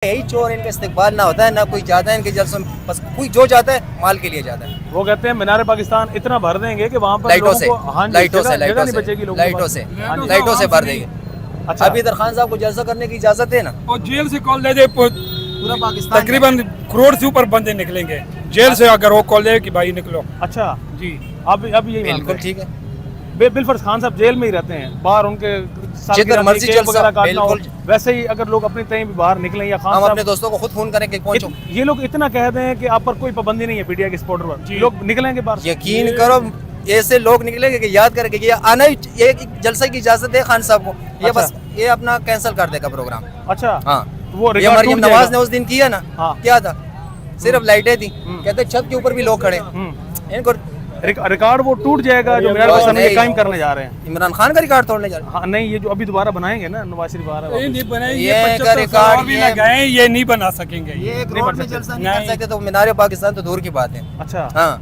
यही चोर इनका इस्तेकबाल ना होता है ना कोई जाता है इनके जलसों में, बस कोई जो जाता है माल के लिए जाता है। वो कहते हैं मीनार पाकिस्तान इतना भर देंगे कि वहाँ पर लाइटों से लाइटों से भर देंगे। अच्छा अभी इधर खान साहब को जलसा करने की इजाजत है ना, और जेल से कॉल दे दे पूरा पाकिस्तान तकरीबन करोड़ से ऊपर बंदे निकलेंगे जेल से, अगर वो कॉल दे कि भाई निकलो। अच्छा जी अब यही बिल्कुल ठीक है। बिलफर्ज खान साहब जेल में ही रहते हैं, बाहर उनके जिधर मर्जी केक जलसा, वगैरह काटना हो, बिल्कुल। वैसे ही अगर लोग अपने तय भी बाहर निकलें या खान हम साहब अपने दोस्तों को खुद फोन करें कि पहुंचो। ये लोग इतना कह दें कि आप पर कोई पाबंदी नहीं है पीटीआई के सपोर्टर पर, लोग निकलेंगे बाहर। यकीन करो ऐसे लोग निकलेंगे कि याद करेंगे कि ये आना ही ये जलसे की इजाजत है खान साहब को, ये अच्छा। बस ये अपना कैंसिल कर देगा प्रोग्राम। अच्छा हाँ वो ये रिकॉर्ड मरियम टूट नवाज जाएगा। ने उस दिन किया ना, हाँ। क्या था, सिर्फ लाइटें थी, कहते छत के ऊपर भी लोग खड़े हैं। इनको रिकॉर्ड वो टूट जाएगा जो मीनार पाकिस्तान में कायम करने जा रहे हैं। इमरान खान का रिकॉर्ड तोड़ने जा रहे हैं। हाँ नहीं, ये जो अभी दोबारा बनाएंगे ना नवाज शरीफ आ रहा है ये नहीं बनाए, ये ये का 75 रिकॉर्ड साल भी ये- लगाए, ये नहीं बना सकेंगे। ये एक नहीं रोड बन में सकते। जलसा नहीं कर नहीं। सकते तो मीनार पाकिस्तान तो दूर की बात है। अच्छा हाँ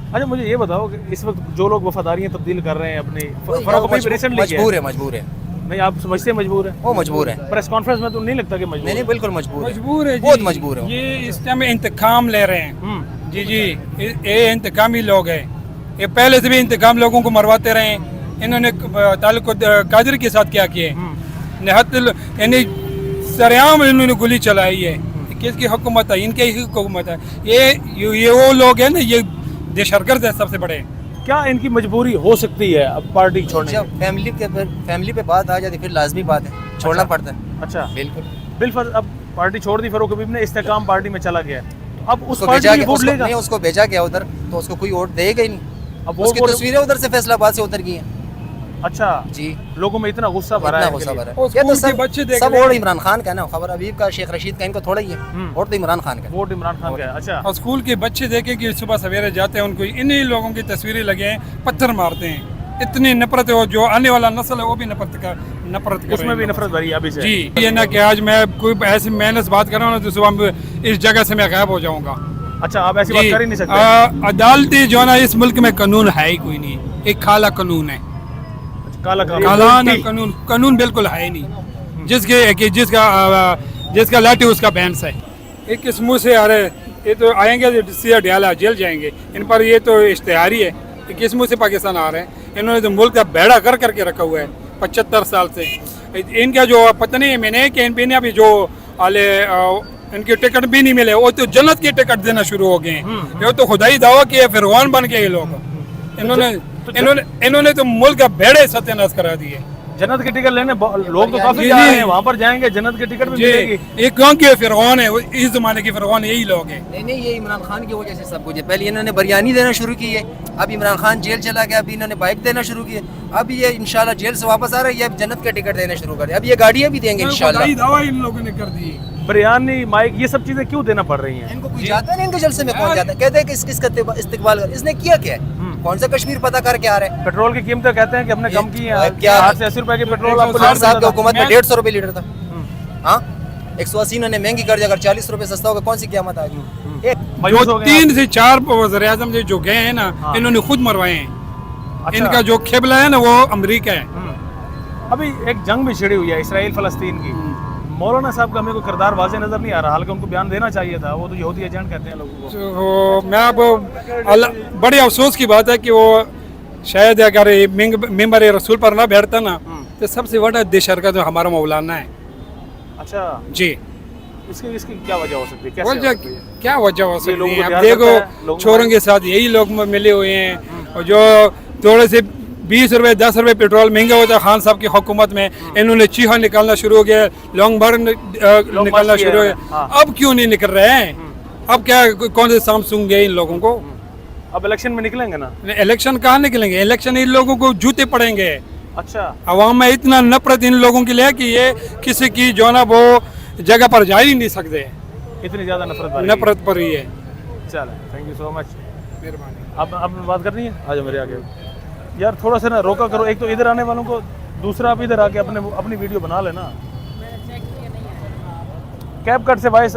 अच्छा मुझे ये बताओ कि इस वक्त जो लोग वफादारियां तब्दील कर रहे हैं अपनी मजबूर है मजबूर है नहीं, आप समझते हैं मजबूर है? वो मजबूर है। प्रेस कॉन्फ्रेंस में तो नहीं लगता कि मजबूर नहीं नहीं बिल्कुल मजबूर है, मजबूर है जी, बहुत मजबूर है। ये इस टाइम इंतकाम ले रहे हैं। हम्म, जी जी, ये इंतकामी लोग हैं, ये पहले से भी इंतकाम लोगों को मरवाते रहे हैं। इन्होंने ताल्लुक कादरी के साथ क्या किए, यानी सरेआम इन्होंने गोली चलाई है। किसकी हुकूमत है? इनके ही हुकूमत है। ये वो लोग हैं ना, ये दहशतगर्द है सबसे बड़े। क्या इनकी मजबूरी हो सकती है अब पार्टी छोड़ने की? जब फैमिली पे बात आ जाती फिर लाजमी बात है, छोड़ना पड़ता है। अच्छा बिल्कुल बिलफर्ज अब पार्टी छोड़ दी, फारूक हबीब ने इस्तेकाम पार्टी में चला गया, तो अब उस उसको पार्टी भेजा की गया, वोट लेगा? नहीं उसको भेजा गया उधर तो उसको कोई वोट देगा ही नहीं। अब उसकी वोट तस्वीरें उधर से फैसलाबाद से उतर गई हैं। अच्छा जी लोगों में इतना गुस्सा भरा इतना है गुस्सा इनके भरा लिए। है। और ये तो स्कूल के बच्चे देख सब रहे वोट हैं। इमरान खान का है ना, खबर अबीब का शेख रशीद का इनको थोड़ा ही है, वोट तो इमरान खान का है। वोट इमरान खान का है। अच्छा और स्कूल के बच्चे देखे कि सुबह सवेरे जाते हैं, उनको इन्हीं लोगों की तस्वीरें लगे हैं, पत्थर मारते हैं। इतनी नफरत है, जो आने वाला नस्ल है वो भी नफरत कर उसमें भी नफरत भरी है अभी से। जी। ये ना कि आज मैं कोई ऐसी मेहनत बात कर रहा हूँ तो सुबह इस जगह से मैं गायब हो जाऊंगा। अच्छा आप ऐसी बात कर ही नहीं सकते। अदालती जो है ना, इस मुल्क में कानून है ही कोई नहीं, एक काला कानून है, काला कानून बिल्कुल है ही नहीं। जिसका लाठी उसका बैंस है। एक किस मुँह से आ रहे, ये तो आएंगे सीधा डियाला जेल जाएंगे। इन पर ये तो इश्तेहारी है, ये किस मुँह से पाकिस्तान आ रहे हैं। इन्होंने तो मुल्क का बेड़ा कर करके रखा हुआ है 75 साल से। इनका जो पता नहीं मैंने कि इन्हें अभी जो आले इनके टिकट भी नहीं मिले, वो तो जन्नत के टिकट देना शुरू हो गए हैं। ये तो खुदाई दावा किया, फिर फिरौन बन गए ये लोग। इन्होंने तो मुल्क का बेड़े सत्यानाश करा दिए। जन्नत के टिकट लेने लोग तो काफी जा रहे हैं, वहाँ पर जाएंगे जन्नत के टिकट भी मिलेगी। ये कौन के फिरौन है? इस जमाने के फिरौन यही लोग हैं। नहीं नहीं, ये इमरान खान की वजह से सब कुछ है। पहले इन्होंने बिरयानी देना शुरू की है, अब इमरान खान जेल चला गया, अभी इन्होंने बाइक देना शुरू की है, अब ये इंशाल्लाह जेल से वापस आ रहा है, ये अब जन्नत के टिकट देना शुरू कर, अब ये गाड़ियाँ भी देंगे इंशाल्लाह। खुदाई दावा इन लोगों ने कर दी। बिरयानी माइक ये सब चीजें क्यों देना पड़ रही हैं? इनको कोई जाता नहीं, इनके जलसे में कौन जाता है? कहते हैं कि इसका इस्तेकबाल कर, इसने किया क्या है? कौन सा कश्मीर पता करके आ रहे हैं? पेट्रोल की कीमतें कहते हैं कि हमने कम की है, क्या 8 से 80 रुपए की पेट्रोल आपको खान साहब की लीटर हुकूमत में 150 रुपए लीटर था। हाँ 180 इन्होंने महंगी कर दिया, अगर 40 रुपए सस्ता होगा कौन सी कीमत आ गई? एक मायूस हो गए 3 से 4 वज़ीर आज़म जो गए हैं ना, इन्होंने खुद मरवाए हैं। अच्छा। इनका जो खिबला है ना वो अमेरिका है। अभी एक जंग भी छिड़ी हुई है इसराइल फलस्तीन की। मौलाना साहब का हमें कोई किरदार वाज़ेह नजर नहीं आ रहा, हालांकि उनको बयान देना चाहिए था, वो तो यहूदी एजेंट कहते हैं लोगों को। तो मैं अब बड़े अफसोस की बात है कि वो शायद अगर मेंबर रसूल पर ना बैठता ना तो सबसे बड़ा दहशतगर्द हमारा मौलाना है। अच्छा जी इसकी क्या वजह हो सकती है? कैसे वजह हो सकती है? क्या वजह हो सकती लोगों है? को अब प्यार करता है, देखो लोगों छोरों के साथ यही लोग मिले हुए हैं, और जो थोड़े से 20 रुपए 10 रुपए पेट्रोल महंगा होता है खान साहब की हुकूमत में, इन्होंने चीहा निकालना शुरू हो गया, लॉन्ग भर निकालना शुरू हो गया। अब क्यों नहीं निकल रहे हैं? अब क्या कौन से सैमसंग गए इन लोगों को? अब इलेक्शन में निकलेंगे ना? इलेक्शन कहाँ निकलेंगे? इलेक्शन इन लोगों को जूते पड़ेंगे। अच्छा अवाम में इतना नफरत इन लोगों के लिए कि ये किसी की जो ना वो जगह पर जा ही नहीं सकते, इतनी ज्यादा नफरत पर ही है। चलो थैंक यू सो मच। मेहरबानी। अब बात करनी है, आ जाओ मेरे आगे यार, थोड़ा सा ना रोका करो, एक तो इधर आने वालों को, दूसरा आप इधर आके अपनी वीडियो बना लेना। कैप कट से भाई